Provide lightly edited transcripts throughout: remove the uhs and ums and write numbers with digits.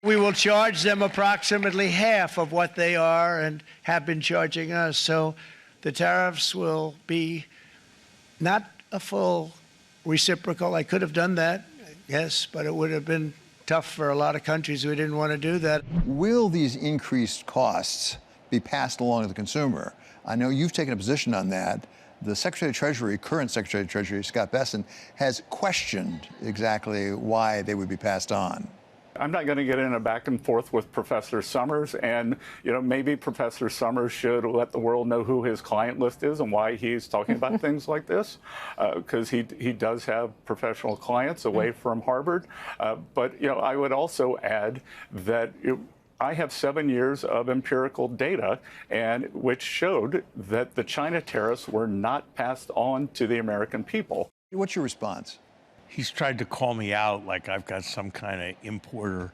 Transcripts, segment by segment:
We will charge them approximately half of what they are and have been charging us. So the tariffs will be not a full reciprocal. I could have done that, yes, but it would have been tough for a lot of countries who didn't want to do that. Will these increased costs be passed along to the consumer? I know you've taken a position on that. The Secretary of Treasury, current Secretary of Treasury, Scott Bessent, has questioned exactly why they would be passed on. I'm not going to get in a back and forth with Professor Summers, and maybe Professor Summers should let the world know who his client list is and why he's talking about things like this, because he does have professional clients away from Harvard. But I would also add that I have 7 years of empirical data, and which showed that the China tariffs were not passed on to the American people. What's your response? He's tried to call me out like I've got some kind of importer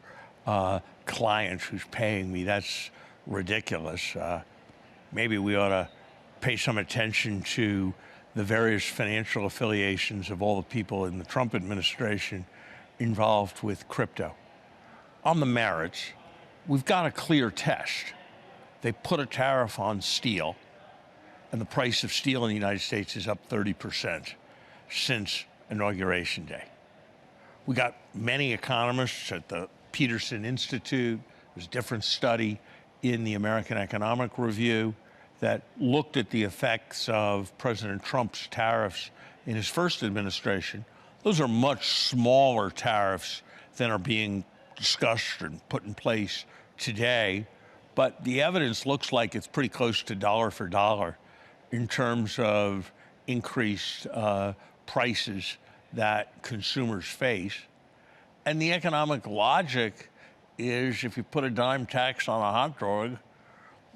client who's paying me. That's ridiculous. Maybe we ought to pay some attention to the various financial affiliations of all the people in the Trump administration involved with crypto. On the merits, we've got a clear test. They put a tariff on steel, and the price of steel in the United States is up 30% since Inauguration Day. We got many economists at the Peterson Institute. There's a different study in the American Economic Review that looked at the effects of President Trump's tariffs in his first administration. Those are much smaller tariffs than are being discussed and put in place today. But the evidence looks like it's pretty close to dollar for dollar in terms of increased prices that consumers face. And the economic logic is if you put a dime tax on a hot dog,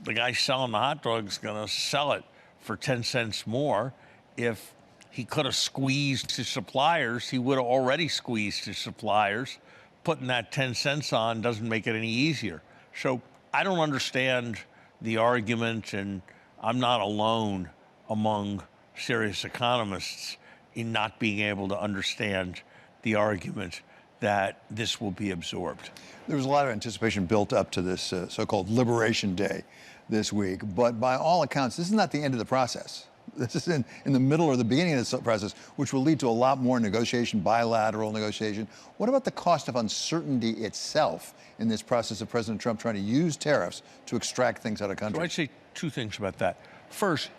the guy selling the hot dog is going to sell it for 10 cents more. If he could have squeezed his suppliers, he would have already squeezed his suppliers. Putting that 10 cents on doesn't make it any easier. So I don't understand the argument, and I'm not alone among serious economists in not being able to understand the argument that this will be absorbed. There was a lot of anticipation built up to this so-called Liberation Day this week, but by all accounts, this is not the end of the process. This is in the middle or the beginning of this process, which will lead to a lot more negotiation, bilateral negotiation. What about the cost of uncertainty itself in this process of President Trump trying to use tariffs to extract things out of country? So I'd say two things about that. First,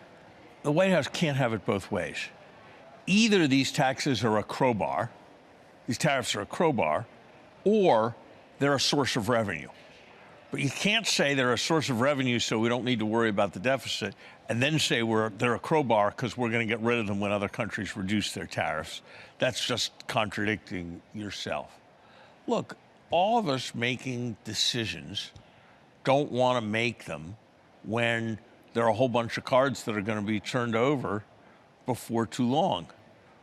the White House can't have it both ways. Either these taxes are a crowbar, these tariffs are a crowbar, or they're a source of revenue. But you can't say they're a source of revenue so we don't need to worry about the deficit, and then say they're a crowbar because we're going to get rid of them when other countries reduce their tariffs. That's just contradicting yourself. Look, all of us making decisions don't want to make them when there are a whole bunch of cards that are going to be turned over before too long.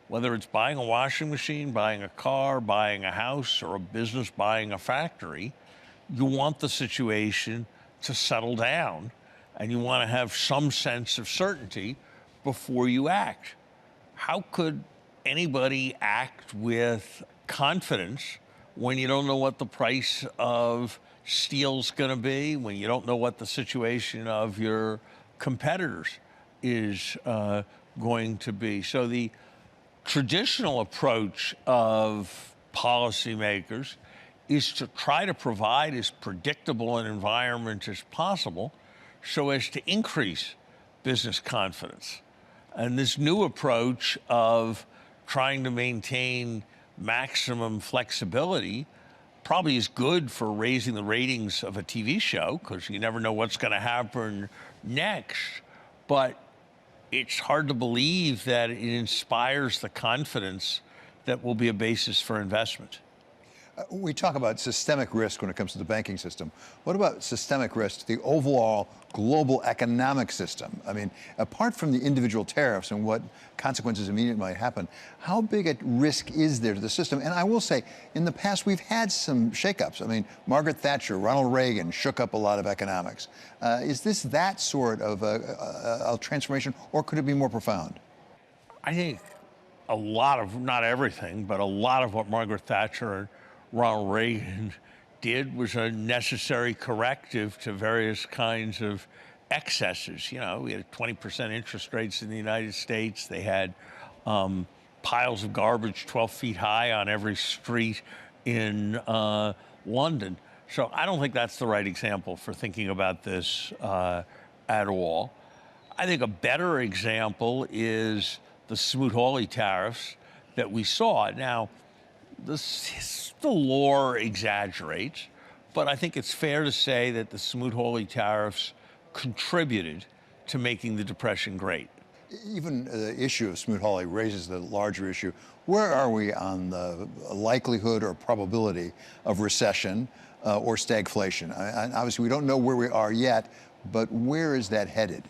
Whether it's buying a washing machine, buying a car, buying a house, or a business buying a factory, you want the situation to settle down, and you want to have some sense of certainty before you act. How could anybody act with confidence when you don't know what the price of steel's going to be, when you don't know what the situation of your competitors is going to be? So the traditional approach of policymakers is to try to provide as predictable an environment as possible so as to increase business confidence. And this new approach of trying to maintain maximum flexibility probably is good for raising the ratings of a TV show, because you never know what's going to happen next. But it's hard to believe that it inspires the confidence that will be a basis for investment. We talk about systemic risk when it comes to the banking system. What about systemic risk to the overall global economic system? I mean, apart from the individual tariffs and what consequences immediately might happen, how big a risk is there to the system? And I will say, in the past, we've had some shakeups. I mean, Margaret Thatcher, Ronald Reagan shook up a lot of economics. Is this that sort of a transformation, or could it be more profound? I think a lot of, not everything, but a lot of what Margaret Thatcher and Ronald Reagan did was a necessary corrective to various kinds of excesses. You know, we had 20% interest rates in the United States. They had piles of garbage 12 feet high on every street in London. So I don't think that's the right example for thinking about this at all. I think a better example is the Smoot-Hawley tariffs that we saw. Now, the lore exaggerates, but I think it's fair to say that the Smoot-Hawley tariffs contributed to making the Depression great. Even the issue of Smoot-Hawley raises the larger issue. Where are we on the likelihood or probability of recession or stagflation? Obviously, we don't know where we are yet, but where is that headed?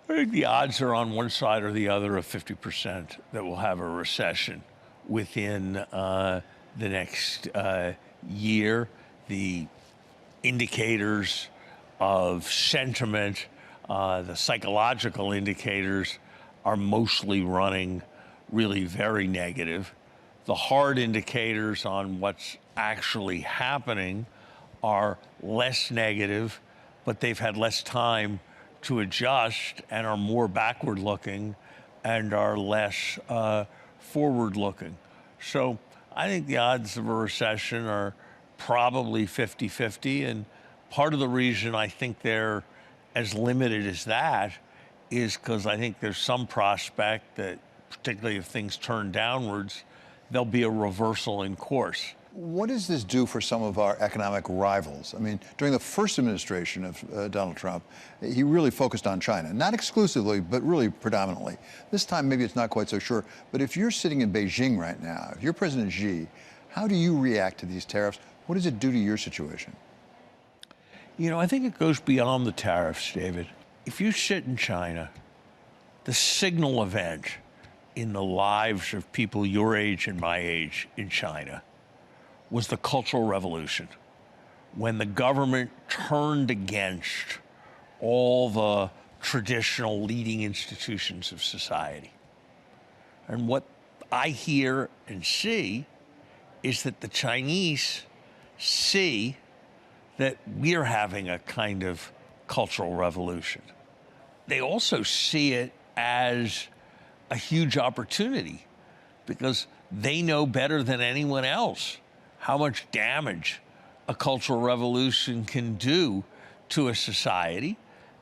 I think the odds are on one side or the other of 50% that we'll have a recession within the next year. The indicators of sentiment, the psychological indicators are mostly running really very negative. The hard indicators on what's actually happening are less negative, but they've had less time to adjust and are more backward looking and are less forward looking. So I think the odds of a recession are probably 50-50. And part of the reason I think they're as limited as that is because I think there's some prospect that, particularly if things turn downwards, there'll be a reversal in course. What does this do for some of our economic rivals? I mean, during the first administration of Donald Trump, he really focused on China, not exclusively, but really predominantly. This time, maybe it's not quite so sure. But if you're sitting in Beijing right now, if you're President Xi, how do you react to these tariffs? What does it do to your situation? You know, I think it goes beyond the tariffs, David. If you sit in China, the signal event in the lives of people your age and my age in China was the Cultural Revolution, when the government turned against all the traditional leading institutions of society. And what I hear and see is that the Chinese see that we're having a kind of cultural revolution. They also see it as a huge opportunity because they know better than anyone else how much damage a cultural revolution can do to a society.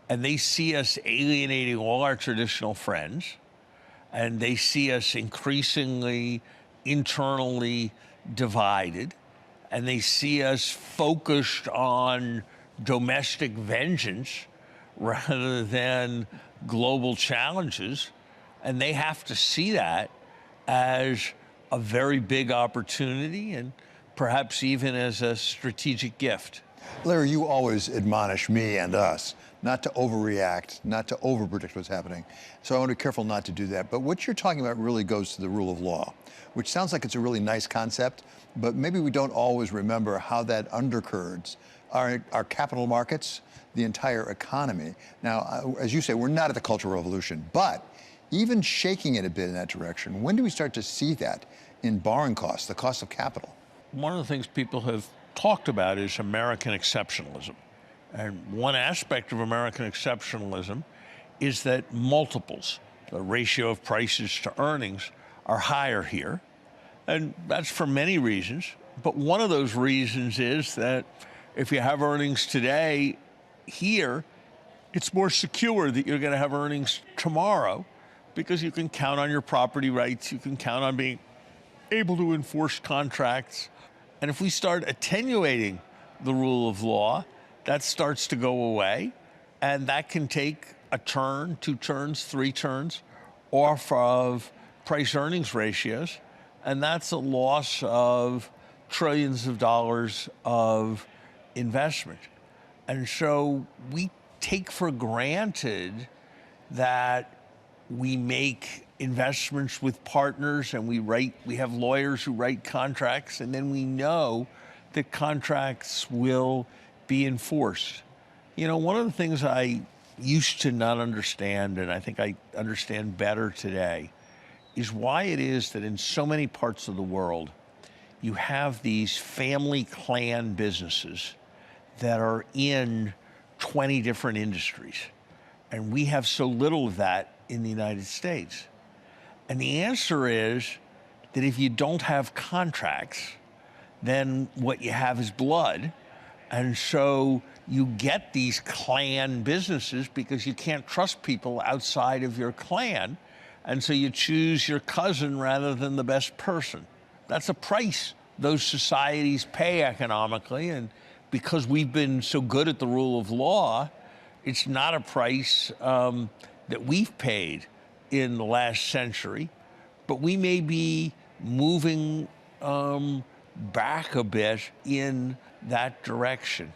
And they see us alienating all our traditional friends, and they see us increasingly internally divided, and they see us focused on domestic vengeance rather than global challenges. And they have to see that as a very big opportunity and perhaps even as a strategic gift. Larry, you always admonish me and us not to overreact, not to overpredict what's happening. So I want to be careful not to do that. But what you're talking about really goes to the rule of law, which sounds like it's a really nice concept, but maybe we don't always remember how that undergirds our capital markets, the entire economy. Now, as you say, we're not at the Cultural Revolution, but even shaking it a bit in that direction, when do we start to see that in borrowing costs, the cost of capital? One of the things people have talked about is American exceptionalism. And one aspect of American exceptionalism is that multiples, the ratio of prices to earnings, are higher here. And that's for many reasons. But one of those reasons is that if you have earnings today here, it's more secure that you're going to have earnings tomorrow because you can count on your property rights, you can count on being able to enforce contracts. And if we start attenuating the rule of law, that starts to go away, and that can take a turn, 2 turns, 3 turns off of price earnings ratios, and that's a loss of trillions of dollars of investment. And so we take for granted that we make investments with partners and we have lawyers who write contracts, and then we know that contracts will be enforced. You know, one of the things I used to not understand, and I think I understand better today, is why it is that in so many parts of the world, you have these family clan businesses that are in 20 different industries. And we have so little of that in the United States. And the answer is that if you don't have contracts, then what you have is blood. And so you get these clan businesses because you can't trust people outside of your clan. And so you choose your cousin rather than the best person. That's a price those societies pay economically. And because we've been so good at the rule of law, it's not a price that we've paid in the last century. But we may be moving back a bit in that direction.